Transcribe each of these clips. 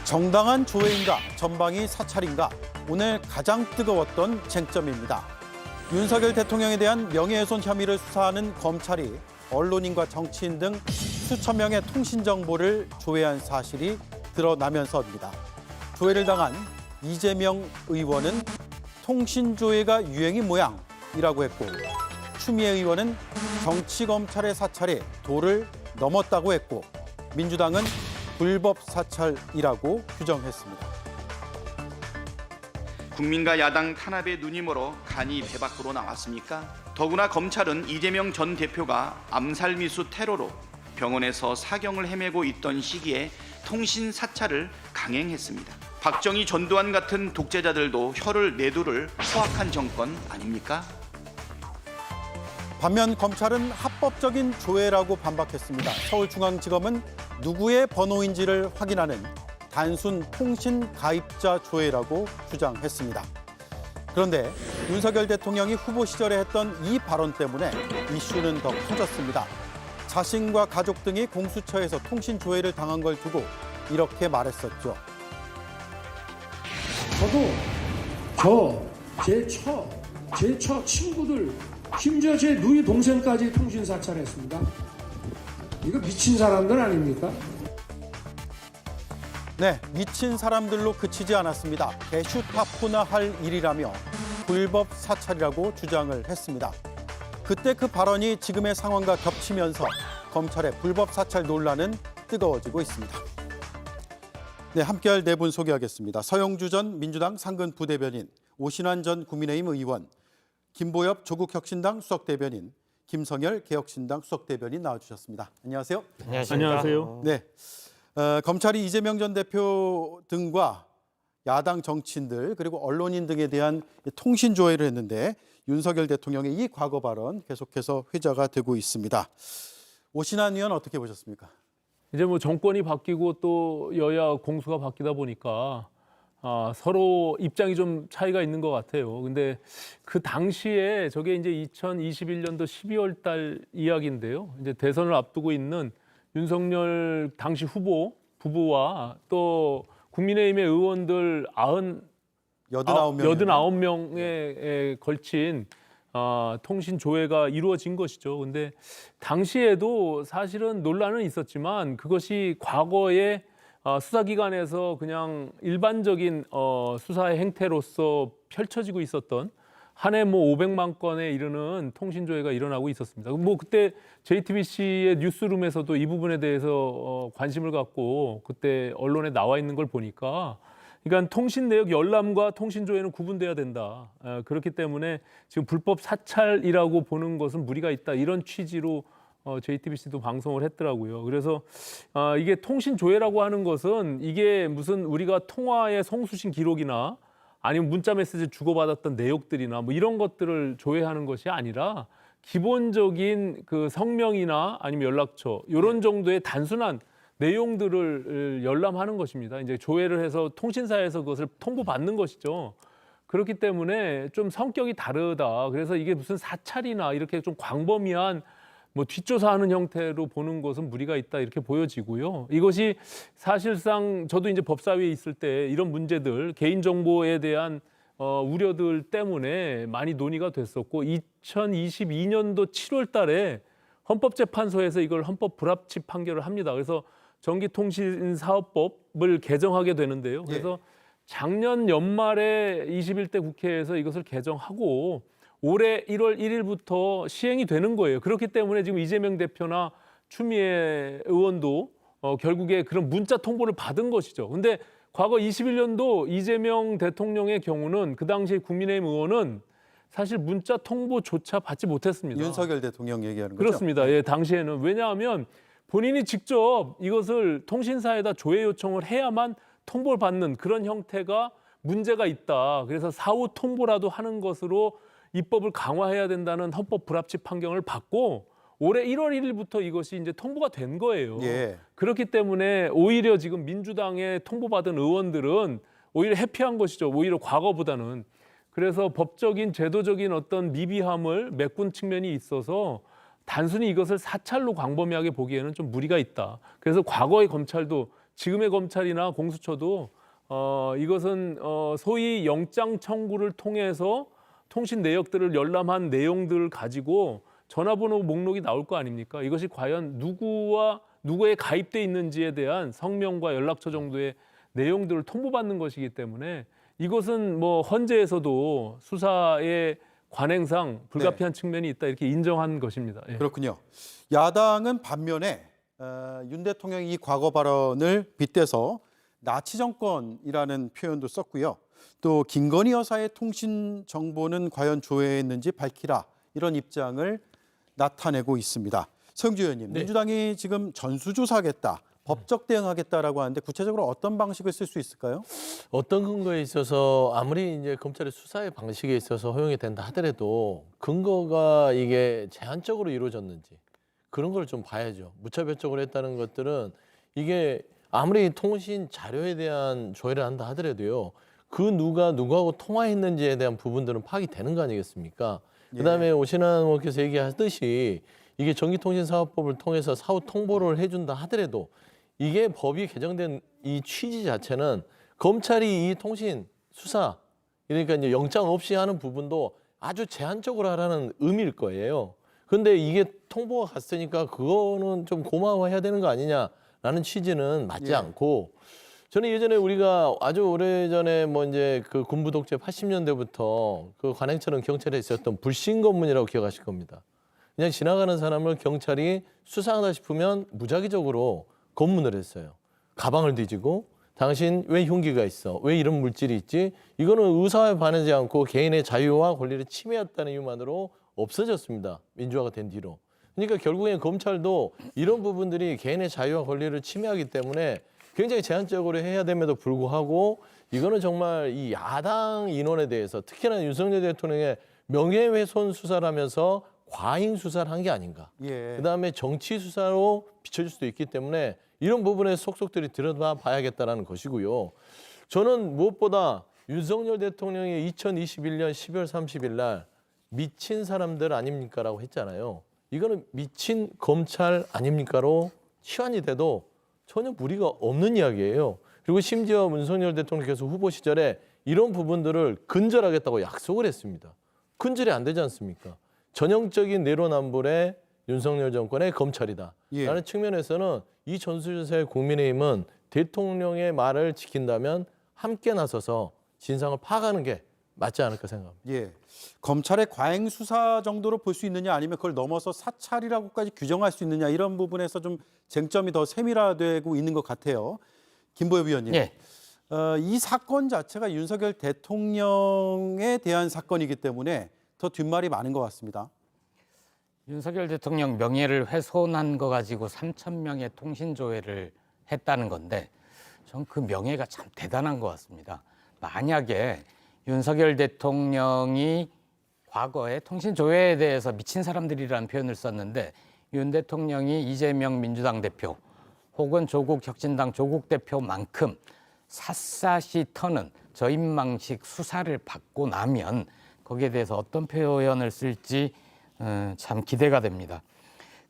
정당한 조회인가, 전방위 사찰인가, 오늘 가장 뜨거웠던 쟁점입니다. 윤석열 대통령에 대한 명예훼손 혐의를 수사하는 검찰이 언론인과 정치인 등 수천 명의 통신 정보를 조회한 사실이 드러나면서입니다. 조회를 당한 이재명 의원은 통신 조회가 유행이 모양이라고 했고, 추미애 의원은 정치검찰의 사찰이 도를 넘었다고 했고, 민주당은 불법 사찰이라고 규정했습니다. 국민과 야당 탄압에 눈이 멀어 간이 배 밖으로 나왔습니까? 더구나 검찰은 이재명 전 대표가 암살미수 테러로 병원에서 사경을 헤매고 있던 시기에 통신 사찰을 강행했습니다. 박정희, 전두환 같은 독재자들도 혀를 내두를 포악한 정권 아닙니까? 반면 검찰은 합법적인 조회라고 반박했습니다. 서울중앙지검은 누구의 번호인지를 확인하는 단순 통신 가입자 조회라고 주장했습니다. 그런데 윤석열 대통령이 후보 시절에 했던 이 발언 때문에 이슈는 더 커졌습니다. 자신과 가족 등이 공수처에서 통신 조회를 당한 걸 두고 이렇게 말했었죠. 저도 제 처 친구들, 심지어 제 누이 동생까지 통신 사찰했습니다. 이거 미친 사람들 아닙니까? 네, 미친 사람들로 그치지 않았습니다. 개슈타포나 할 일이라며 불법 사찰이라고 주장을 했습니다. 그때 그 발언이 지금의 상황과 겹치면서 검찰의 불법 사찰 논란은 뜨거워지고 있습니다. 네, 함께할 네 분 소개하겠습니다. 서영주 전 민주당 상근 부대변인, 오신환 전 국민의힘 의원, 김보엽 조국혁신당 수석대변인, 김성열 개혁신당 수석대변인 나와주셨습니다. 안녕하세요. 안녕하세요. 네, 검찰이 이재명 전 대표 등과 야당 정치인들 그리고 언론인 등에 대한 통신 조회를 했는데 윤석열 대통령의 이 과거 발언 계속해서 회자가 되고 있습니다. 오신환 의원 어떻게 보셨습니까? 이제 뭐 정권이 바뀌고 또 여야 공수가 바뀌다 보니까 서로 입장이 좀 차이가 있는 것 같아요. 근데 그 당시에 저게 이제 2021년도 12월 달 이야기인데요. 이제 대선을 앞두고 있는 윤석열 당시 후보 부부와 또 국민의힘의 의원들 89명에 걸친 통신 조회가 이루어진 것이죠. 근데 당시에도 사실은 논란은 있었지만 그것이 과거에 수사기관에서 그냥 일반적인 수사의 행태로서 펼쳐지고 있었던 한 해 뭐 500만 건에 이르는 통신 조회가 일어나고 있었습니다. 뭐 그때 JTBC의 뉴스룸에서도 이 부분에 대해서 관심을 갖고 그때 언론에 나와 있는 걸 보니까, 그러니까 통신 내역 열람과 통신 조회는 구분돼야 된다. 그렇기 때문에 지금 불법 사찰이라고 보는 것은 무리가 있다. 이런 취지로 JTBC도 방송을 했더라고요. 그래서 이게 통신 조회라고 하는 것은 이게 무슨 우리가 통화의 송수신 기록이나 아니면 문자 메시지 주고받았던 내역들이나 뭐 이런 것들을 조회하는 것이 아니라 기본적인 그 성명이나 아니면 연락처 이런 정도의 단순한 내용들을 열람하는 것입니다. 이제 조회를 해서 통신사에서 그것을 통보받는 것이죠. 그렇기 때문에 좀 성격이 다르다. 그래서 이게 무슨 사찰이나 이렇게 좀 광범위한 뭐 뒷조사하는 형태로 보는 것은 무리가 있다 이렇게 보여지고요. 이것이 사실상 저도 이제 법사위에 있을 때 이런 문제들, 개인정보에 대한 우려들 때문에 많이 논의가 됐었고 2022년도 7월 달에 헌법재판소에서 이걸 헌법 불합치 판결을 합니다. 그래서 전기통신사업법을 개정하게 되는데요. 그래서 작년 연말에 21대 국회에서 이것을 개정하고 올해 1월 1일부터 시행이 되는 거예요. 그렇기 때문에 지금 이재명 대표나 추미애 의원도 결국에 그런 문자 통보를 받은 것이죠. 근데 과거 21년도 이재명 대통령의 경우는 그 당시 국민의힘 의원은 사실 문자 통보조차 받지 못했습니다. 윤석열 대통령 얘기하는 거죠? 그렇습니다. 예, 당시에는. 왜냐하면 본인이 직접 이것을 통신사에다 조회 요청을 해야만 통보를 받는 그런 형태가 문제가 있다. 그래서 사후 통보라도 하는 것으로 입법을 강화해야 된다는 헌법 불합치 판결을 받고 올해 1월 1일부터 이것이 이제 통보가 된 거예요. 그렇기 때문에 오히려 지금 민주당에 통보받은 의원들은 오히려 해피한 것이죠. 오히려 과거보다는. 그래서 법적인 제도적인 어떤 미비함을 메꾼 측면이 있어서 단순히 이것을 사찰로 광범위하게 보기에는 좀 무리가 있다. 그래서 과거의 검찰도 지금의 검찰이나 공수처도 이것은 소위 영장 청구를 통해서 통신 내역들을 열람한 내용들을 가지고 전화번호 목록이 나올 거 아닙니까? 이것이 과연 누구에 가입돼 있는지에 대한 성명과 연락처 정도의 내용들을 통보받는 것이기 때문에 이것은 뭐 헌재에서도 수사의 관행상 불가피한 측면이 있다 이렇게 인정한 것입니다. 예. 그렇군요. 야당은 반면에 윤 대통령이 이 과거 발언을 빗대서 나치 정권이라는 표현도 썼고요. 또 김건희 여사의 통신 정보는 과연 조회했는지 밝히라 이런 입장을 나타내고 있습니다. 서영주 의원님, 네. 민주당이 지금 전수조사하겠다, 법적 대응하겠다라고 하는데 구체적으로 어떤 방식을 쓸 수 있을까요? 어떤 근거에 있어서 아무리 이제 검찰의 수사의 방식에 있어서 허용이 된다 하더라도 근거가 이게 제한적으로 이루어졌는지 그런 걸 좀 봐야죠. 무차별적으로 했다는 것들은 이게 아무리 통신 자료에 대한 조회를 한다 하더라도요. 그 누구하고 통화했는지에 대한 부분들은 파악이 되는 거 아니겠습니까? 그다음에 오신환 의원께서 얘기하듯이 이게 전기통신사업법을 통해서 사후 통보를 해준다 하더라도 이게 법이 개정된 이 취지 자체는 검찰이 이 통신 수사 그러니까 이제 영장 없이 하는 부분도 아주 제한적으로 하라는 의미일 거예요. 근데 이게 통보가 갔으니까 그거는 좀 고마워해야 되는 거 아니냐라는 취지는 맞지 않고 저는 예전에 우리가 아주 오래전에 뭐 이제 그 군부 독재 80년대부터 그 관행처럼 경찰에 있었던 불신 검문이라고 기억하실 겁니다. 그냥 지나가는 사람을 경찰이 수사하다 싶으면 무작위적으로 검문을 했어요. 가방을 뒤지고 당신 왜 흉기가 있어? 왜 이런 물질이 있지? 이거는 의사에 반하지 않고 개인의 자유와 권리를 침해했다는 이유만으로 없어졌습니다. 민주화가 된 뒤로. 그러니까 결국엔 검찰도 이런 부분들이 개인의 자유와 권리를 침해하기 때문에 굉장히 제한적으로 해야 됨에도 불구하고 이거는 정말 이 야당 인원에 대해서 특히나 윤석열 대통령의 명예훼손 수사를 하면서 과잉 수사를 한 게 아닌가. 그다음에 정치 수사로 비춰질 수도 있기 때문에 이런 부분에 속속들이 들여다 봐야겠다는 것이고요. 저는 무엇보다 윤석열 대통령이 2021년 12월 30일 날 미친 사람들 아닙니까라고 했잖아요. 이거는 미친 검찰 아닙니까로 치환이 돼도 전혀 무리가 없는 이야기예요. 그리고 심지어 윤석열 대통령께서 후보 시절에 이런 부분들을 근절하겠다고 약속을 했습니다. 근절이 안 되지 않습니까? 전형적인 내로남불의 윤석열 정권의 검찰이다. 라는 측면에서는 이 전수조사의 국민의힘은 대통령의 말을 지킨다면 함께 나서서 진상을 파악하는 게 맞지 않을까 생각합니다. 검찰의 과잉 수사 정도로 볼 수 있느냐 아니면 그걸 넘어서 사찰이라고까지 규정할 수 있느냐 이런 부분에서 좀 쟁점이 더 세밀화되고 있는 것 같아요. 김보엽 위원님. 이 사건 자체가 윤석열 대통령에 대한 사건이기 때문에 더 뒷말이 많은 것 같습니다. 윤석열 대통령 명예를 훼손한 거 가지고 3,000명의 통신 조회를 했다는 건데 전 그 명예가 참 대단한 것 같습니다. 만약에 윤석열 대통령이 과거에 통신 조회에 대해서 미친 사람들이라는 표현을 썼는데 윤 대통령이 이재명 민주당 대표 혹은 조국 혁신당 조국 대표만큼 샅샅이 터는 저인망식 수사를 받고 나면 거기에 대해서 어떤 표현을 쓸지 참 기대가 됩니다.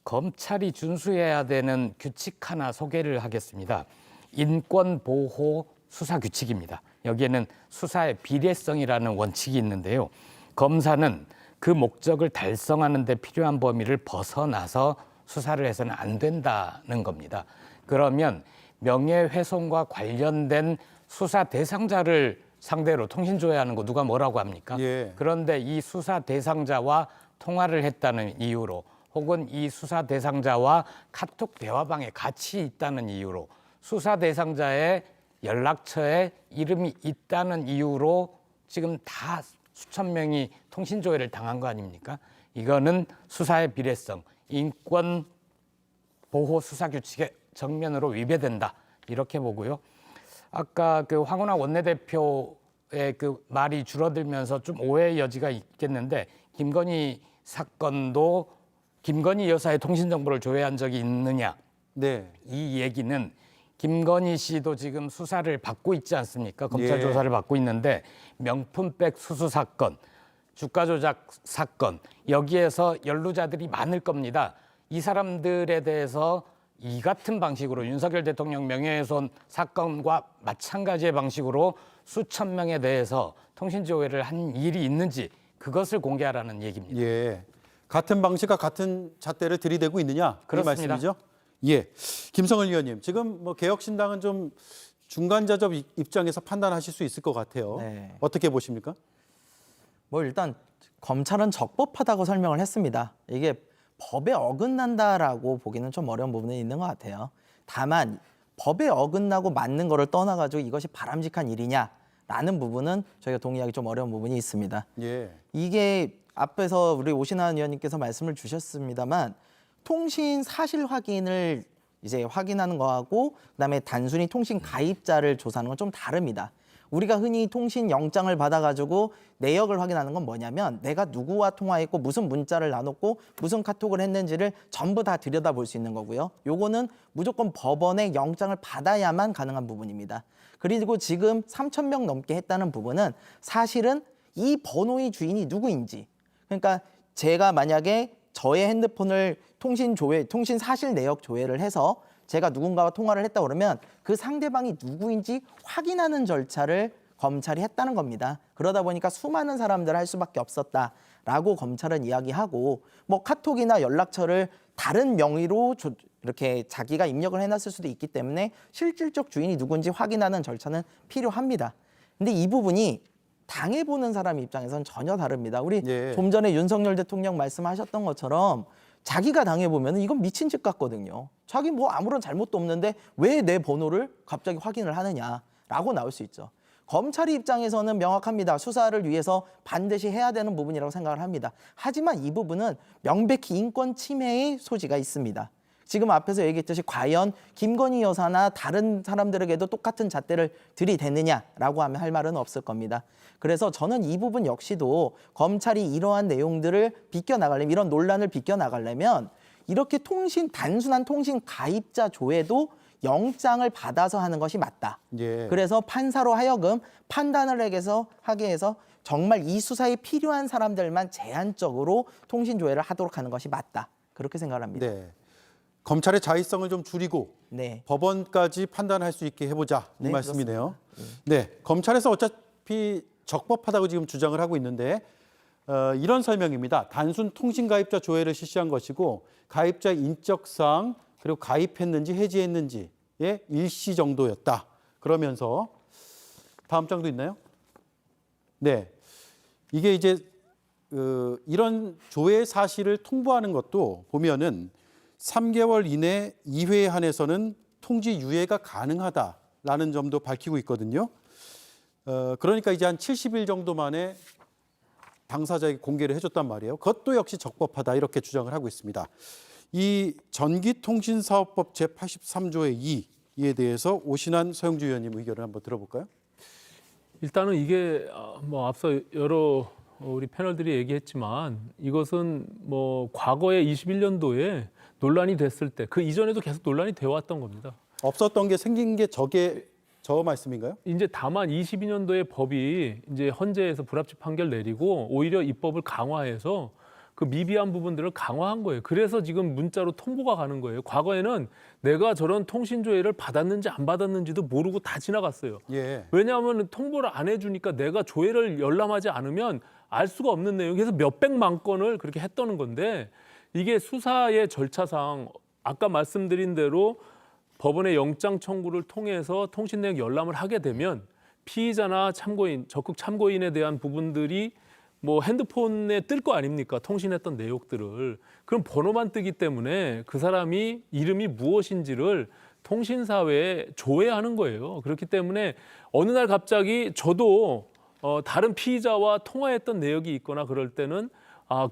검찰이 준수해야 되는 규칙 하나 소개를 하겠습니다. 인권보호 수사규칙입니다. 여기에는 수사의 비례성이라는 원칙이 있는데요. 검사는 그 목적을 달성하는 데 필요한 범위를 벗어나서 수사를 해서는 안 된다는 겁니다. 그러면 명예훼손과 관련된 수사 대상자를 상대로 통신조회하는 거 누가 뭐라고 합니까? 그런데 이 수사 대상자와 통화를 했다는 이유로 혹은 이 수사 대상자와 카톡 대화방에 같이 있다는 이유로 수사 대상자의 연락처에 이름이 있다는 이유로 지금 다 수천 명이 통신조회를 당한 거 아닙니까? 이거는 수사의 비례성, 인권보호 수사규칙의 정면으로 위배된다 이렇게 보고요. 아까 그 황운하 원내대표의 그 말이 줄어들면서 좀 오해의 여지가 있겠는데 김건희 사건도 김건희 여사의 통신 정보를 조회한 적이 있느냐? 이 얘기는 김건희 씨도 지금 수사를 받고 있지 않습니까? 검찰 조사를 받고 있는데 명품백 수수 사건, 주가 조작 사건 여기에서 연루자들이 많을 겁니다. 이 사람들에 대해서 이 같은 방식으로 윤석열 대통령 명예훼손 사건과 마찬가지의 방식으로 수천 명에 대해서 통신조회를 한 일이 있는지 그것을 공개하라는 얘기입니다. 예. 같은 방식과 같은 잣대를 들이대고 있느냐? 그 그렇습니다. 말씀이죠? 예. 김성을 의원님, 지금 뭐 개혁신당은 좀 중간자적 입장에서 판단하실 수 있을 것 같아요. 네. 어떻게 보십니까? 뭐 일단 검찰은 적법하다고 설명을 했습니다. 이게 법에 어긋난다라고 보기는 좀 어려운 부분이 있는 것 같아요. 다만 법에 어긋나고 맞는 거를 떠나가지고 이것이 바람직한 일이냐라는 부분은 저희가 동의하기 좀 어려운 부분이 있습니다. 예. 이게 앞에서 우리 오신환 의원님께서 말씀을 주셨습니다만 통신 사실 확인을 이제 확인하는 거하고 그다음에 단순히 통신 가입자를 조사하는 건 좀 다릅니다. 우리가 흔히 통신 영장을 받아가지고 내역을 확인하는 건 뭐냐면 내가 누구와 통화했고 무슨 문자를 나눴고 무슨 카톡을 했는지를 전부 다 들여다볼 수 있는 거고요. 요거는 무조건 법원의 영장을 받아야만 가능한 부분입니다. 그리고 지금 3,000명 넘게 했다는 부분은 사실은 이 번호의 주인이 누구인지, 그러니까 제가 만약에 저의 핸드폰을 통신 사실 내역 조회를 해서 제가 누군가와 통화를 했다 그러면 그 상대방이 누구인지 확인하는 절차를 검찰이 했다는 겁니다. 그러다 보니까 수많은 사람들을 할 수밖에 없었다라고 검찰은 이야기하고, 뭐 카톡이나 연락처를 다른 명의로 이렇게 자기가 입력을 해놨을 수도 있기 때문에 실질적 주인이 누군지 확인하는 절차는 필요합니다. 근데 이 부분이 당해보는 사람 입장에서는 전혀 다릅니다. 우리 예. 좀 전에 윤석열 대통령 말씀하셨던 것처럼 자기가 당해보면 이건 미친 짓 같거든요. 자기 뭐 아무런 잘못도 없는데 왜 내 번호를 갑자기 확인을 하느냐라고 나올 수 있죠. 검찰의 입장에서는 명확합니다. 수사를 위해서 반드시 해야 되는 부분이라고 생각을 합니다. 하지만 이 부분은 명백히 인권 침해의 소지가 있습니다. 지금 앞에서 얘기했듯이 과연 김건희 여사나 다른 사람들에게도 똑같은 잣대를 들이댔느냐라고 하면 할 말은 없을 겁니다. 그래서 저는 이 부분 역시도 검찰이 이러한 내용들을 비껴나가려면, 이런 논란을 비껴나가려면 이렇게 단순한 통신 가입자 조회도 영장을 받아서 하는 것이 맞다. 예. 그래서 판사로 하여금 판단을 하게 해서 정말 이 수사에 필요한 사람들만 제한적으로 통신 조회를 하도록 하는 것이 맞다. 그렇게 생각을 합니다. 네. 검찰의 자의성을 좀 줄이고 네. 법원까지 판단할 수 있게 해보자, 이 네, 말씀이네요. 네, 검찰에서 어차피 적법하다고 지금 주장을 하고 있는데 이런 설명입니다. 단순 통신 가입자 조회를 실시한 것이고 가입자 인적사항 그리고 가입했는지 해지했는지의 일시 정도였다. 그러면서 다음 장도 있나요? 네, 이게 이제 이런 조회 사실을 통보하는 것도 보면은 3개월 이내 2회에 한해서는 통지 유예가 가능하다라는 점도 밝히고 있거든요. 그러니까 이제 한 70일 정도 만에 당사자에게 공개를 해줬단 말이에요. 그것도 역시 적법하다 이렇게 주장을 하고 있습니다. 이 전기통신사업법 제83조의 2에 대해서 오신환 서영주 의원님 의견을 한번 들어볼까요? 일단은 이게 뭐 앞서 여러 우리 패널들이 얘기했지만 이것은 뭐 과거에 21년도에 논란이 됐을 때 그 이전에도 계속 논란이 되어 왔던 겁니다. 없었던 게 생긴 게 저 말씀인가요? 이제 다만 22년도에 법이 이제 헌재에서 불합치 판결 내리고 오히려 입법을 강화해서 그 미비한 부분들을 강화한 거예요. 그래서 지금 문자로 통보가 가는 거예요. 과거에는 내가 저런 통신 조회를 받았는지 안 받았는지도 모르고 다 지나갔어요. 예. 왜냐하면 통보를 안 해주니까 내가 조회를 열람하지 않으면 알 수가 없는 내용에서 몇백만 건을 그렇게 했다는 건데, 이게 수사의 절차상 아까 말씀드린 대로 법원의 영장 청구를 통해서 통신 내역 열람을 하게 되면 피의자나 참고인, 적극 참고인에 대한 부분들이 뭐 핸드폰에 뜰 거 아닙니까? 통신했던 내역들을. 그럼 번호만 뜨기 때문에 그 사람이 이름이 무엇인지를 통신사회에 조회하는 거예요. 그렇기 때문에 어느 날 갑자기 저도 다른 피의자와 통화했던 내역이 있거나 그럴 때는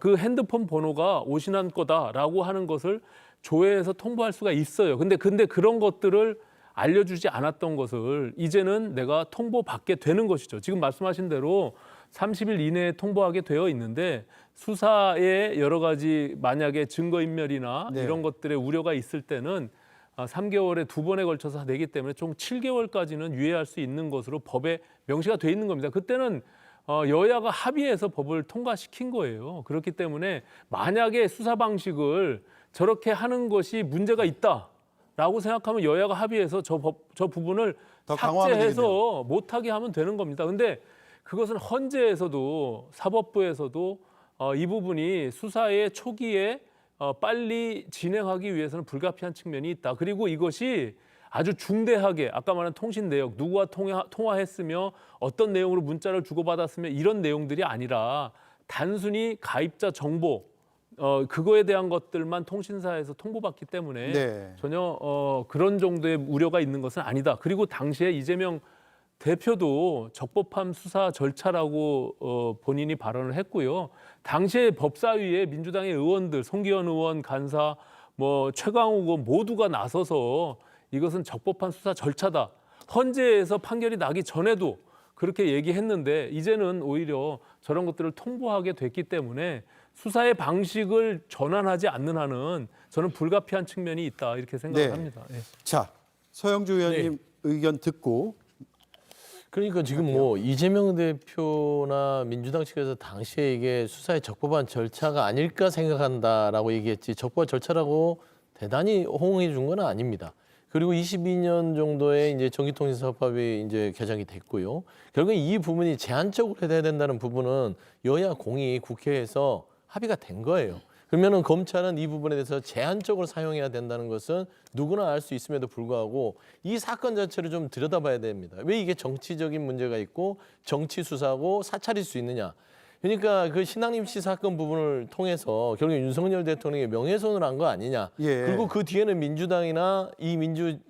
그 핸드폰 번호가 오신환 거다라고 하는 것을 조회해서 통보할 수가 있어요. 근데 그런 것들을 알려주지 않았던 것을 이제는 내가 통보받게 되는 것이죠. 지금 말씀하신 대로 30일 이내에 통보하게 되어 있는데 수사에 여러 가지 만약에 증거인멸이나 네. 이런 것들의 우려가 있을 때는 3개월에 2번에 걸쳐서 내기 때문에 총 7개월까지는 유예할 수 있는 것으로 법에 명시가 돼 있는 겁니다. 그때는 여야가 합의해서 법을 통과시킨 거예요. 그렇기 때문에 만약에 수사 방식을 저렇게 하는 것이 문제가 있다. 라고 생각하면 여야가 합의해서 저 부분을 더 강화하면 삭제해서 못하게 하면 되는 겁니다. 근데 그것은 헌재에서도 사법부에서도 이 부분이 수사의 초기에 빨리 진행하기 위해서는 불가피한 측면이 있다. 그리고 이것이 아주 중대하게 아까 말한 통신 내역, 누구와 통화했으며 어떤 내용으로 문자를 주고받았으며 이런 내용들이 아니라 단순히 가입자 정보 그거에 대한 것들만 통신사에서 통보받기 때문에 네. 전혀 그런 정도의 우려가 있는 것은 아니다. 그리고 당시에 이재명 대표도 적법한 수사 절차라고 본인이 발언을 했고요. 당시에 법사위에 민주당의 의원들, 송기현 의원, 간사, 최강욱 의원 모두가 나서서 이것은 적법한 수사 절차다. 헌재에서 판결이 나기 전에도 그렇게 얘기했는데 이제는 오히려 저런 것들을 통보하게 됐기 때문에 수사의 방식을 전환하지 않는 한은 저는 불가피한 측면이 있다 이렇게 생각을 네. 합니다. 예. 자, 서영주 의원님 의견 듣고 그러니까 지금 이재명 대표나 민주당 측에서 당시에 이게 수사의 적법한 절차가 아닐까 생각한다라고 얘기했지 적법한 절차라고 대단히 호응해 준 건 아닙니다. 그리고 22년 정도에 이제 전기통신사업법이 이제 개정이 됐고요. 결국 이 부분이 제한적으로 해야 된다는 부분은 여야 공이 국회에서 합의가 된 거예요. 그러면은 검찰은 이 부분에 대해서 제한적으로 사용해야 된다는 것은 누구나 알 수 있음에도 불구하고 이 사건 자체를 좀 들여다봐야 됩니다. 왜 이게 정치적인 문제가 있고 정치 수사고 사찰일 수 있느냐. 그러니까 그 신앙림 씨 사건 부분을 통해서 결국 윤석열 대통령이 명예훼손을 한 거 아니냐. 예. 그리고 그 뒤에는 민주당이나 이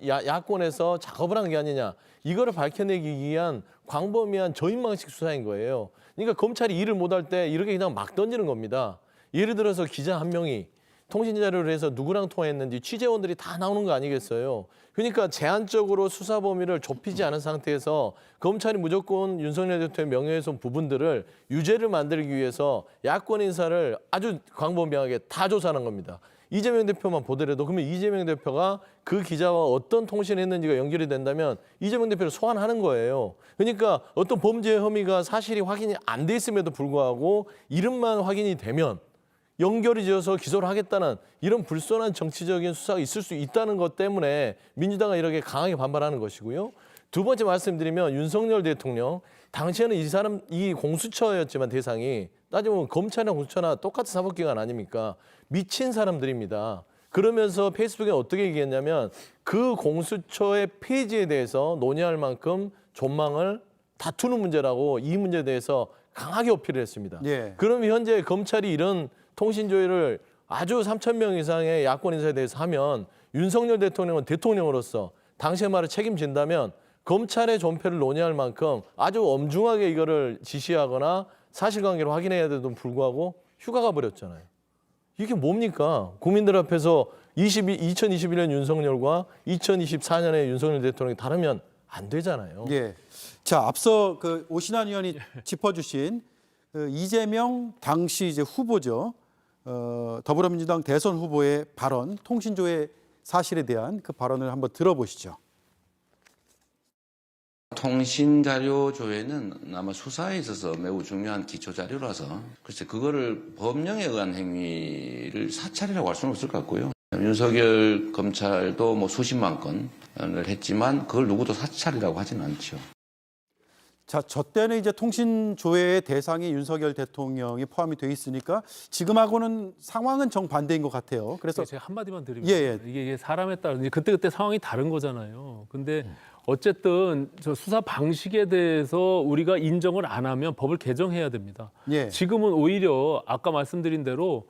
야권에서 작업을 한 게 아니냐. 이거를 밝혀내기 위한 광범위한 저인망식 수사인 거예요. 그러니까 검찰이 일을 못할 때 이렇게 그냥 막 던지는 겁니다. 예를 들어서 기자 한 명이 통신 자료를 해서 누구랑 통화했는지 취재원들이 다 나오는 거 아니겠어요. 그러니까 제한적으로 수사 범위를 좁히지 않은 상태에서 검찰이 무조건 윤석열 대통령의 명예훼손 부분들을 유죄를 만들기 위해서 야권 인사를 아주 광범위하게 다 조사하는 겁니다. 이재명 대표만 보더라도 그러면 이재명 대표가 그 기자와 어떤 통신을 했는지가 연결이 된다면 이재명 대표를 소환하는 거예요. 그러니까 어떤 범죄 혐의가 사실이 확인이 안 돼 있음에도 불구하고 이름만 확인이 되면 연결이 지어서 기소를 하겠다는 이런 불손한 정치적인 수사가 있을 수 있다는 것 때문에 민주당은 이렇게 강하게 반발하는 것이고요. 두 번째 말씀드리면 윤석열 대통령 당시에는 이 공수처였지만 대상이 따지면 검찰이나 공수처나 똑같은 사법기관 아닙니까? 미친 사람들입니다. 그러면서 페이스북에 어떻게 얘기했냐면 그 공수처의 폐지에 대해서 논의할 만큼 존망을 다투는 문제라고 이 문제에 대해서 강하게 어필을 했습니다. 예. 그럼 현재 검찰이 이런 통신조회를 아주 3,000명 이상의 야권 인사에 대해서 하면 윤석열 대통령은 대통령으로서 당시의 말을 책임진다면 검찰의 존폐를 논의할 만큼 아주 엄중하게 이거를 지시하거나 사실관계를 확인해야 되도 불구하고 휴가가 버렸잖아요. 이게 뭡니까? 국민들 앞에서 2021년 윤석열과 2024년의 윤석열 대통령이 다르면 안 되잖아요. 예. 자, 앞서 그 오신환 의원이 짚어주신 그 이재명 당시 이제 후보죠. 더불어민주당 대선 후보의 발언, 통신조회 사실에 대한 그 발언을 한번 들어보시죠. 통신자료 조회는 아마 수사에 있어서 매우 중요한 기초 자료라서 글쎄 그거를 법령에 의한 행위를 사찰이라고 할 수는 없을 것 같고요. 윤석열 검찰도 수십만 건을 했지만 그걸 누구도 사찰이라고 하지는 않죠. 자, 저 때는 이제 통신조회의 대상이 윤석열 대통령이 포함이 돼 있으니까 지금하고는 상황은 정반대인 것 같아요. 그래서 제가 한마디만 드리면 예. 이게 사람에 따라 그때 상황이 다른 거잖아요. 근데 어쨌든 저 수사 방식에 대해서 우리가 인정을 안 하면 법을 개정해야 됩니다. 예. 지금은 오히려 아까 말씀드린 대로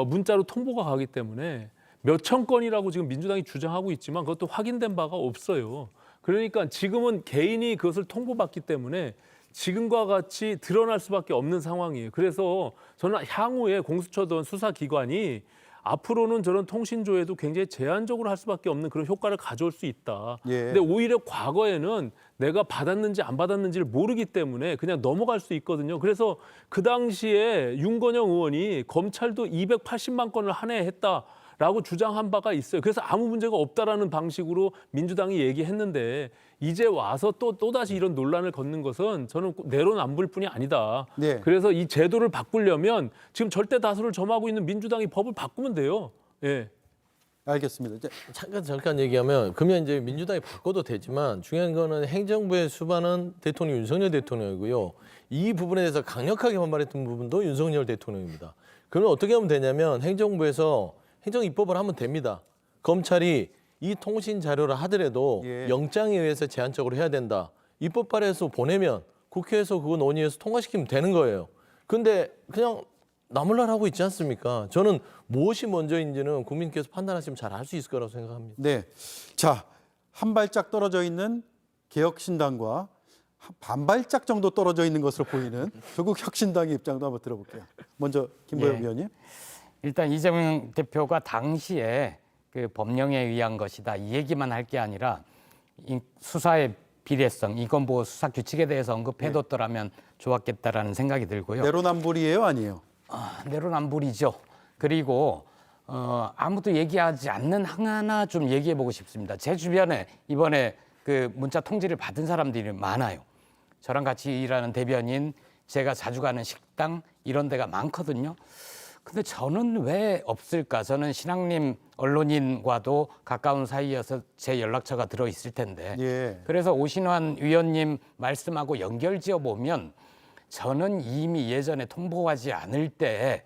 문자로 통보가 가기 때문에 몇천 건이라고 지금 민주당이 주장하고 있지만 그것도 확인된 바가 없어요. 그러니까 지금은 개인이 그것을 통보받기 때문에 지금과 같이 드러날 수밖에 없는 상황이에요. 그래서 저는 향후에 공수처든 수사기관이 앞으로는 저런 통신조회도 굉장히 제한적으로 할 수밖에 없는 그런 효과를 가져올 수 있다. 예. 근데 오히려 과거에는 내가 받았는지 안 받았는지를 모르기 때문에 그냥 넘어갈 수 있거든요. 그래서 그 당시에 윤건영 의원이 검찰도 280만 건을 한 해 했다라고 주장한 바가 있어요. 그래서 아무 문제가 없다라는 방식으로 민주당이 얘기했는데 이제 와서 또다시 이런 논란을 걷는 것은 저는 내로남불 뿐이 아니다. 네. 그래서 이 제도를 바꾸려면 지금 절대 다수를 점하고 있는 민주당이 법을 바꾸면 돼요. 예. 알겠습니다. 이제 잠깐 얘기하면 그러면 이제 민주당이 바꿔도 되지만 중요한 거는 행정부의 수반은 대통령 윤석열 대통령이고요. 이 부분에 대해서 강력하게 반발했던 부분도 윤석열 대통령입니다. 그러면 어떻게 하면 되냐면 행정부에서 행정 입법을 하면 됩니다. 검찰이 이 통신 자료를 하더라도 예. 영장에 의해서 제한적으로 해야 된다. 입법 발의해서 보내면 국회에서 그거 논의해서 통과시키면 되는 거예요. 근데 그냥 나몰라라 하고 있지 않습니까? 저는 무엇이 먼저인지는 국민께서 판단하시면 잘 알 수 있을 거라고 생각합니다. 네, 자, 한 발짝 떨어져 있는 개혁신당과 반 발짝 정도 떨어져 있는 것으로 보이는 조국혁신당의 입장도 한번 들어볼게요. 먼저 김보영 예. 위원님. 일단 이재명 대표가 당시에 그 법령에 의한 것이다 이 얘기만 할 게 아니라 이 수사의 비례성, 이건 수사 규칙에 대해서 언급해뒀더라면 좋았겠다라는 생각이 들고요. 내로남불이에요, 아니에요? 내로남불이죠. 그리고 아무도 얘기하지 않는 하나 좀 얘기해보고 싶습니다. 제 주변에 이번에 그 문자 통지를 받은 사람들이 많아요. 저랑 같이 일하는 대변인, 제가 자주 가는 식당 이런 데가 많거든요. 근데 저는 왜 없을까? 저는 신앙님 언론인과도 가까운 사이여서 제 연락처가 들어있을 텐데. 예. 그래서 오신환 위원님 말씀하고 연결지어 보면 저는 이미 예전에 통보하지 않을 때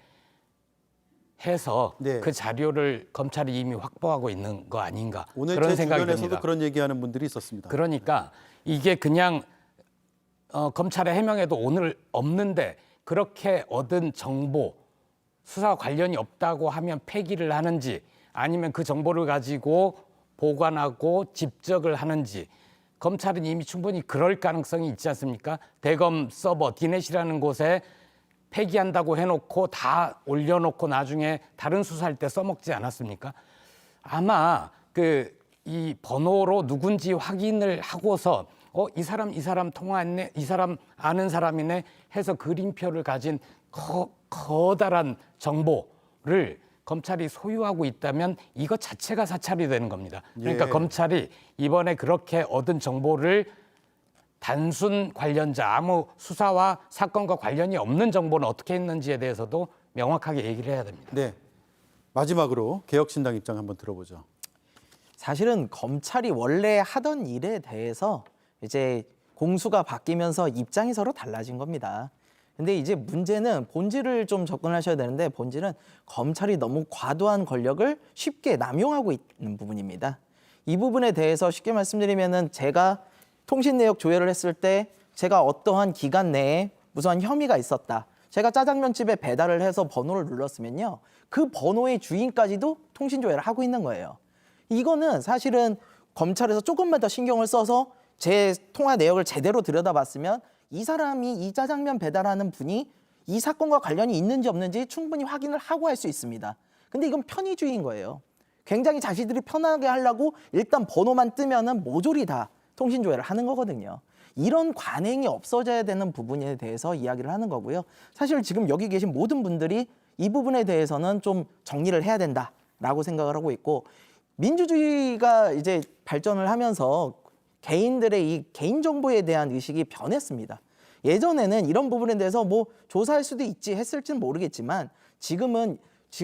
해서 네. 그 자료를 검찰이 이미 확보하고 있는 거 아닌가 오늘 그런 제 생각이 주변에서도 듭니다. 그런 얘기하는 분들이 있었습니다. 그러니까 이게 그냥 검찰의 해명에도 오늘 없는데 그렇게 얻은 정보 수사와 관련이 없다고 하면 폐기를 하는지 아니면 그 정보를 가지고 보관하고 집적을 하는지 검찰은 이미 충분히 그럴 가능성이 있지 않습니까? 대검 서버 디넷이라는 곳에 폐기한다고 해놓고 다 올려놓고 나중에 다른 수사할 때 써먹지 않았습니까? 아마 이 번호로 누군지 확인을 하고서 이 사람 통화했네, 이 사람 아는 사람이네 해서 그림표를 가진 커다란 정보를 검찰이 소유하고 있다면 이것 자체가 사찰이 되는 겁니다. 그러니까 예. 검찰이 이번에 그렇게 얻은 정보를 단순 관련자, 아무 수사와 사건과 관련이 없는 정보는 어떻게 했는지에 대해서도 명확하게 얘기를 해야 됩니다. 네, 마지막으로 개혁신당 입장 한번 들어보죠. 사실은 검찰이 원래 하던 일에 대해서 이제 공수가 바뀌면서 입장이 서로 달라진 겁니다. 근데 이제 문제는 본질을 좀 접근하셔야 되는데 본질은 검찰이 너무 과도한 권력을 쉽게 남용하고 있는 부분입니다. 이 부분에 대해서 쉽게 말씀드리면은 제가 통신 내역 조회를 했을 때 제가 어떠한 기간 내에 무슨 혐의가 있었다. 제가 짜장면집에 배달을 해서 번호를 눌렀으면요. 그 번호의 주인까지도 통신 조회를 하고 있는 거예요. 이거는 사실은 검찰에서 조금만 더 신경을 써서 제 통화 내역을 제대로 들여다봤으면 이 사람이 이 짜장면 배달하는 분이 이 사건과 관련이 있는지 없는지 충분히 확인을 하고 할 수 있습니다. 근데 이건 편의주의인 거예요. 굉장히 자신들이 편하게 하려고 일단 번호만 뜨면은 모조리 다 통신 조회를 하는 거거든요. 이런 관행이 없어져야 되는 부분에 대해서 이야기를 하는 거고요. 사실 지금 여기 계신 모든 분들이 이 부분에 대해서는 좀 정리를 해야 된다라고 생각을 하고 있고 민주주의가 이제 발전을 하면서 개인들의 이 개인정보에 대한 의식이 변했습니다. 예전에는 이런 부분에 대해서 뭐 조사할 수도 있지 했을지는 모르겠지만 지금은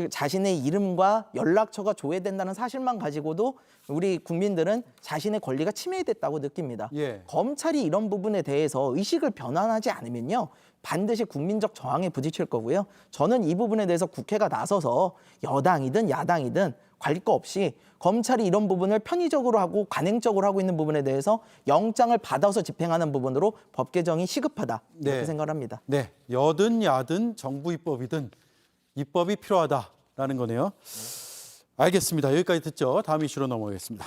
자신의 이름과 연락처가 조회된다는 사실만 가지고도 우리 국민들은 자신의 권리가 침해됐다고 느낍니다. 예. 검찰이 이런 부분에 대해서 의식을 변환하지 않으면요. 반드시 국민적 저항에 부딪힐 거고요. 저는 이 부분에 대해서 국회가 나서서 여당이든 야당이든 관리 거 없이 검찰이 이런 부분을 편의적으로 하고 관행적으로 하고 있는 부분에 대해서 영장을 받아서 집행하는 부분으로 법 개정이 시급하다 이렇게 네. 생각을 합니다. 네, 여든 야든 정부 입법이든 입법이 필요하다라는 거네요. 알겠습니다. 여기까지 듣죠. 다음 이슈로 넘어가겠습니다.